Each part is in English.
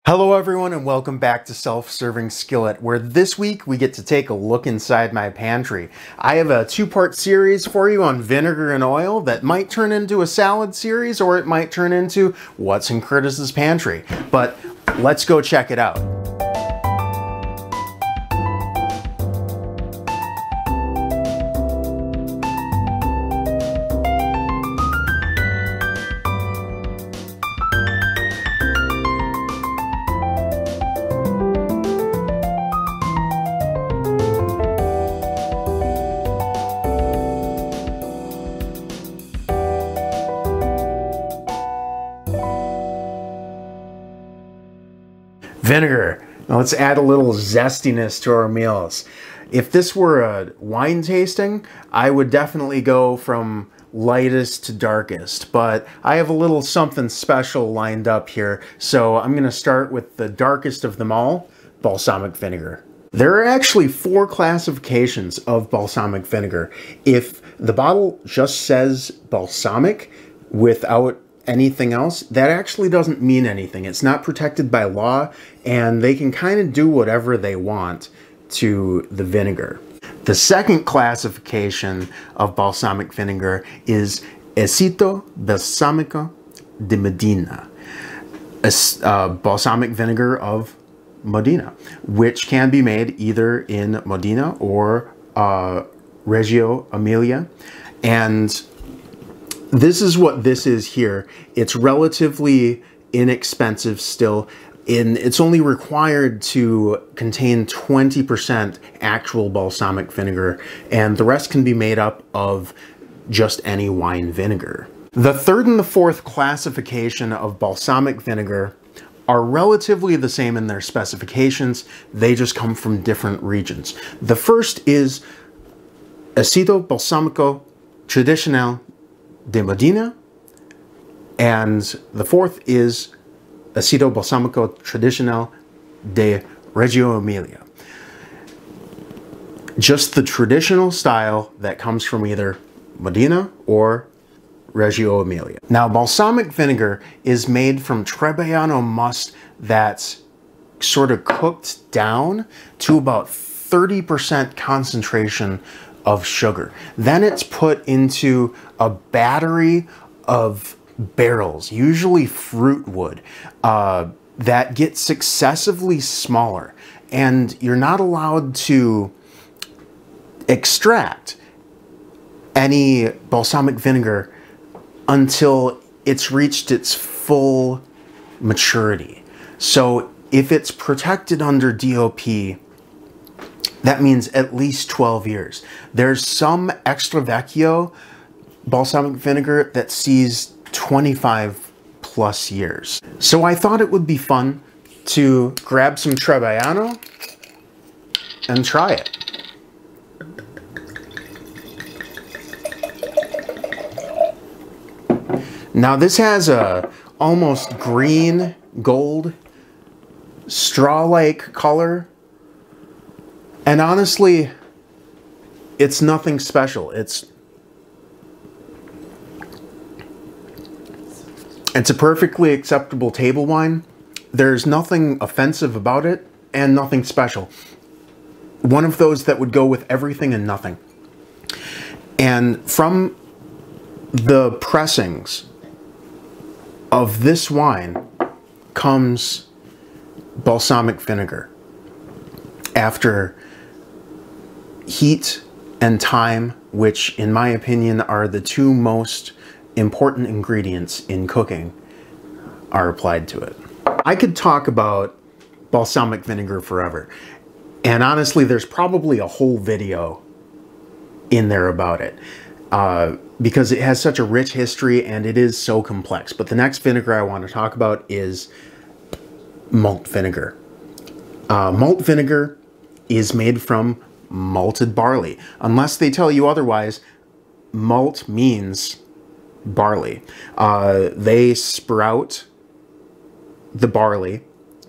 Hello everyone and welcome back to Self-Serving Skillet, where this week we get to take a look inside my pantry. I have a two-part series for you on vinegar and oil that might turn into a salad series, or it might turn into what's in Curtis's pantry. But let's go check it out. Vinegar. Now let's add a little zestiness to our meals. If this were a wine tasting, I would definitely go from lightest to darkest, but I have a little something special lined up here, so I'm going to start with the darkest of them all, balsamic vinegar. There are actually 4 classifications of balsamic vinegar. If the bottle just says balsamic without anything else, that actually doesn't mean anything. It's not protected by law, and they can kind of do whatever they want to the vinegar. The second classification of balsamic vinegar is Aceto Balsamico de Medina, balsamic vinegar of Modena, which can be made either in Modena or Reggio Emilia. And this is what this is here. It's relatively inexpensive still. It's only required to contain 20% actual balsamic vinegar, and the rest can be made up of just any wine vinegar. The third and the fourth classification of balsamic vinegar are relatively the same in their specifications. They just come from different regions. The first is Aceto Balsamico Tradicional de Modena, and the fourth is Aceto Balsamico Tradicional de Reggio Emilia. Just the traditional style that comes from either Modena or Reggio Emilia. Now, balsamic vinegar is made from Trebbiano must that's sort of cooked down to about 30% concentration of sugar. Then it's put into a battery of barrels, usually fruit wood, that get successively smaller, and you're not allowed to extract any balsamic vinegar until it's reached its full maturity. So if it's protected under DOP, that means at least 12 years. There's some extra vecchio balsamic vinegar that sees 25 plus years. So I thought it would be fun to grab some Trebbiano and try it. Now this has a almost green gold straw-like color. And honestly, it's nothing special. It's a perfectly acceptable table wine. There's nothing offensive about it and nothing special. One of those that would go with everything and nothing. And from the pressings of this wine comes balsamic vinegar. After heat and time, which in my opinion are the 2 most important ingredients in cooking, are applied to it. I could talk about balsamic vinegar forever, and honestly there's probably a whole video in there about it, because it has such a rich history and it is so complex. But the next vinegar I want to talk about is malt vinegar. Malt vinegar is made from malted barley. Unless they tell you otherwise, malt means barley. They sprout the barley,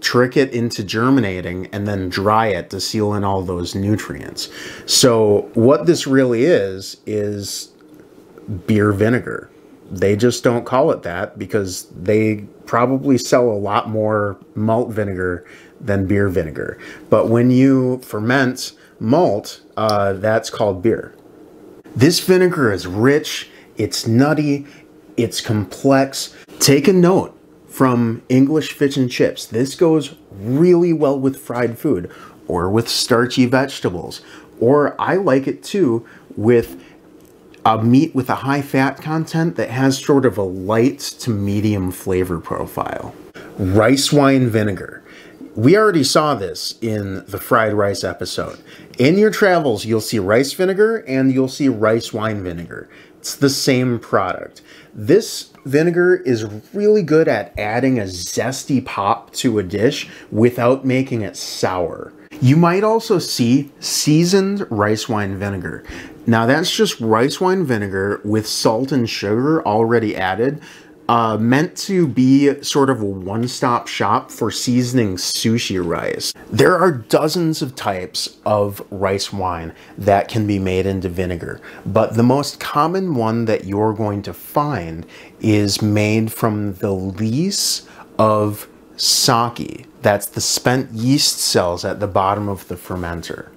trick it into germinating, and then dry it to seal in all those nutrients. So what this really is beer vinegar. They just don't call it that because they probably sell a lot more malt vinegar than beer vinegar. But when you ferment malt, that's called beer. This vinegar is rich, it's nutty, it's complex. Take a note from English fish and chips. This goes really well with fried food or with starchy vegetables. Or I like it too with a meat with a high fat content that has sort of a light to medium flavor profile. Rice wine vinegar. We already saw this in the fried rice episode. In your travels, you'll see rice vinegar and you'll see rice wine vinegar. It's the same product. This vinegar is really good at adding a zesty pop to a dish without making it sour. You might also see seasoned rice wine vinegar. Now that's just rice wine vinegar with salt and sugar already added, meant to be sort of a one-stop shop for seasoning sushi rice. There are dozens of types of rice wine that can be made into vinegar, but the most common one that you're going to find is made from the lees of sake. That's the spent yeast cells at the bottom of the fermenter.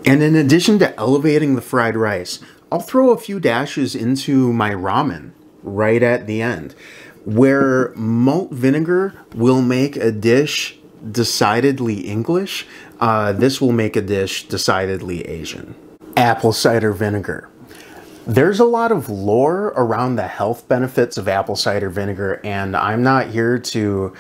And in addition to elevating the fried rice, I'll throw a few dashes into my ramen right at the end. Where malt vinegar will make a dish decidedly English, this will make a dish decidedly Asian. Apple cider vinegar. There's a lot of lore around the health benefits of apple cider vinegar, and I'm not here to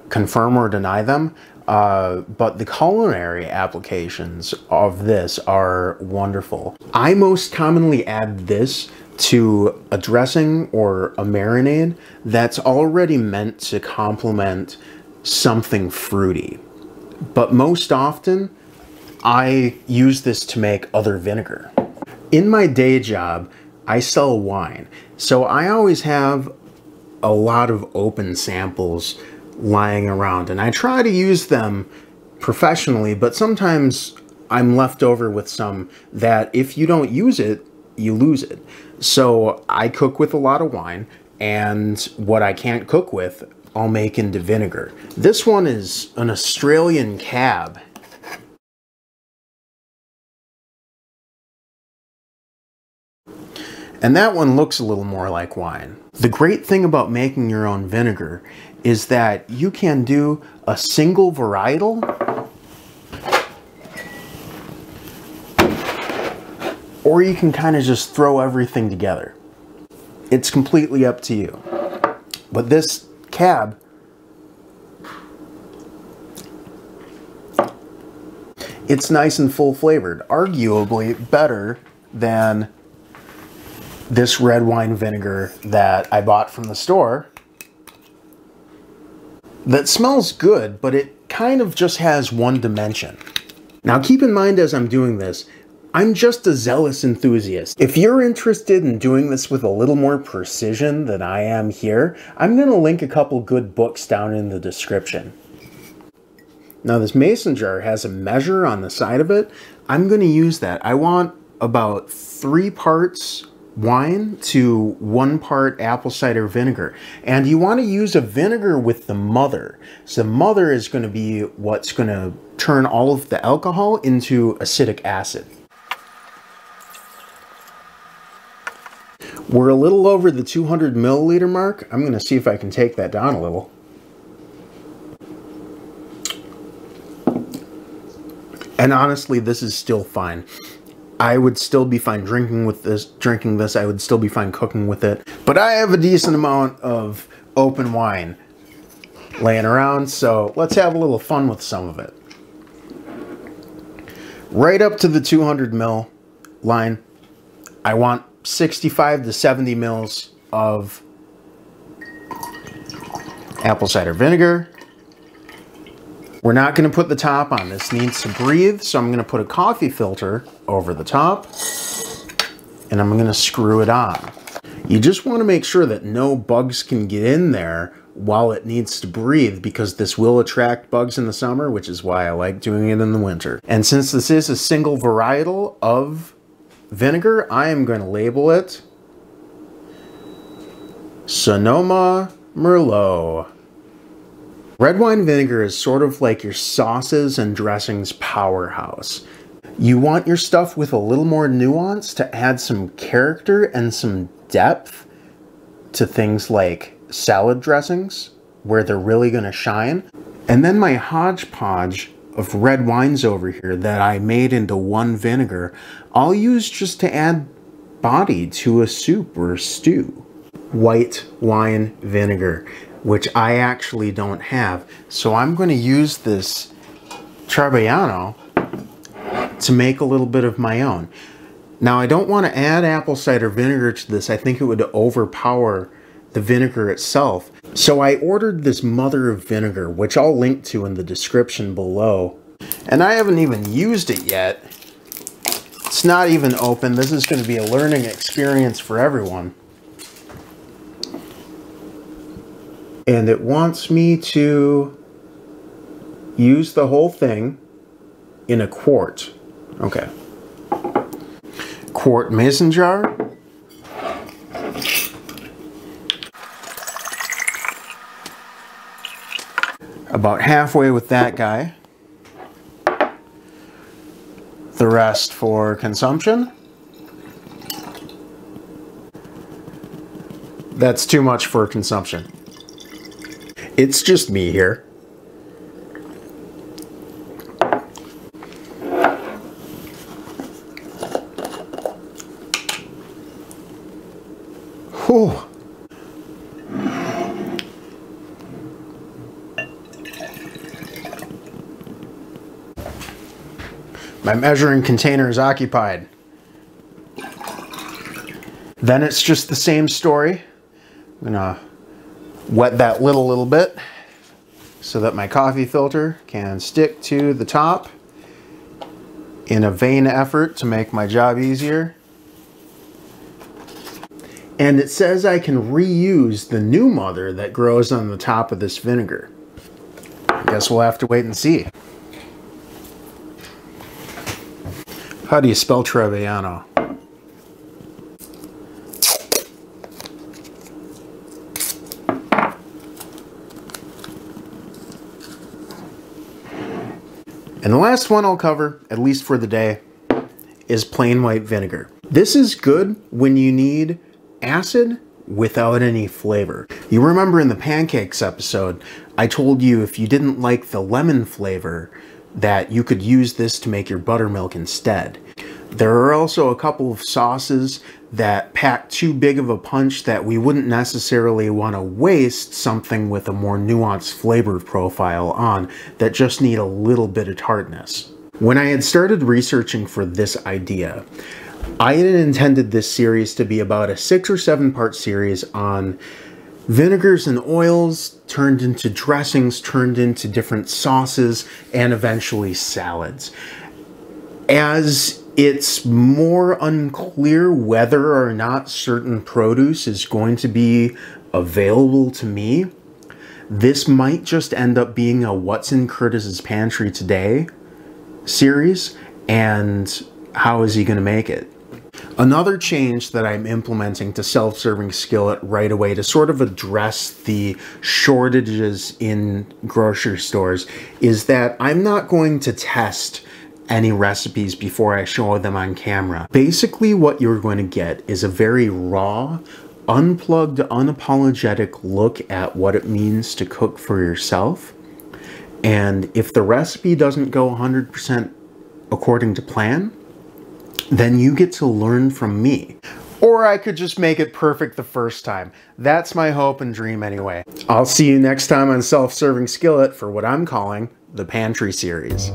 confirm or deny them, but the culinary applications of this are wonderful. I most commonly add this to a dressing or a marinade that's already meant to complement something fruity. But most often, I use this to make other vinegar. In my day job, I sell wine, so I always have a lot of open samples lying around, and I try to use them professionally, but sometimes I'm left over with some that if you don't use it, you lose it. So I cook with a lot of wine, and what I can't cook with, I'll make into vinegar. This one is an Australian cab. And that one looks a little more like wine. The great thing about making your own vinegar is that you can do a single varietal or you can kind of just throw everything together. It's completely up to you. But this cab, it's nice and full flavored, arguably better than this red wine vinegar that I bought from the store that smells good, but it kind of just has one dimension. Now keep in mind as I'm doing this, I'm just a zealous enthusiast. If you're interested in doing this with a little more precision than I am here, I'm going to link a couple good books down in the description. Now this mason jar has a measure on the side of it. I'm going to use that. I want about 3 parts wine to 1 part apple cider vinegar. And you want to use a vinegar with the mother. So the mother is going to be what's going to turn all of the alcohol into acetic acid. We're a little over the 200 milliliter mark. I'm going to see if I can take that down a little. And honestly, this is still fine. I would still be fine drinking this. I would still be fine cooking with it. But I have a decent amount of open wine laying around, so let's have a little fun with some of it. Right up to the 200 ml line, I want 65 to 70 mils of apple cider vinegar. We're not going to put the top on. This needs to breathe, so I'm going to put a coffee filter over the top, and I'm going to screw it on. You just want to make sure that no bugs can get in there while it needs to breathe, because this will attract bugs in the summer, which is why I like doing it in the winter. And since this is a single varietal of vinegar, I am going to label it Sonoma Merlot. Red wine vinegar is sort of like your sauces and dressings powerhouse. You want your stuff with a little more nuance to add some character and some depth to things like salad dressings, where they're really going to shine. And then my hodgepodge of red wines over here that I made into one vinegar, I'll use just to add body to a soup or a stew. White wine vinegar, which I actually don't have. So I'm going to use this Trebbiano to make a little bit of my own. Now I don't want to add apple cider vinegar to this. I think it would overpower the vinegar itself. So I ordered this Mother of Vinegar, which I'll link to in the description below. And I haven't even used it yet. It's not even open. This is going to be a learning experience for everyone. And it wants me to use the whole thing in a quart. Okay. Quart mason jar. About halfway with that guy. The rest for consumption. That's too much for consumption. It's just me here. Whew. My measuring container is occupied. Then it's just the same story. I'm gonna wet that lid a little bit so that my coffee filter can stick to the top in a vain effort to make my job easier. And it says I can reuse the new mother that grows on the top of this vinegar. I guess we'll have to wait and see. How do you spell Trebbiano? And the last one I'll cover, at least for the day, is plain white vinegar. This is good when you need acid without any flavor. You remember in the pancakes episode, I told you if you didn't like the lemon flavor, that you could use this to make your buttermilk instead. There are also a couple of sauces that pack too big of a punch that we wouldn't necessarily want to waste something with a more nuanced flavor profile on, that just need a little bit of tartness. When I had started researching for this idea, I had intended this series to be about a 6 or 7 part series on vinegars and oils turned into dressings, turned into different sauces, and eventually salads. As it's more unclear whether or not certain produce is going to be available to me, this might just end up being a What's in Curtis's Pantry Today series, and how is he going to make it? Another change that I'm implementing to self-serving skillet right away to sort of address the shortages in grocery stores is that I'm not going to test any recipes before I show them on camera. Basically, what you're going to get is a very raw, unplugged, unapologetic look at what it means to cook for yourself. And if the recipe doesn't go 100% according to plan, then you get to learn from me. Or I could just make it perfect the first time. That's my hope and dream anyway. I'll see you next time on Self-Serving Skillet for what I'm calling the Pantry Series.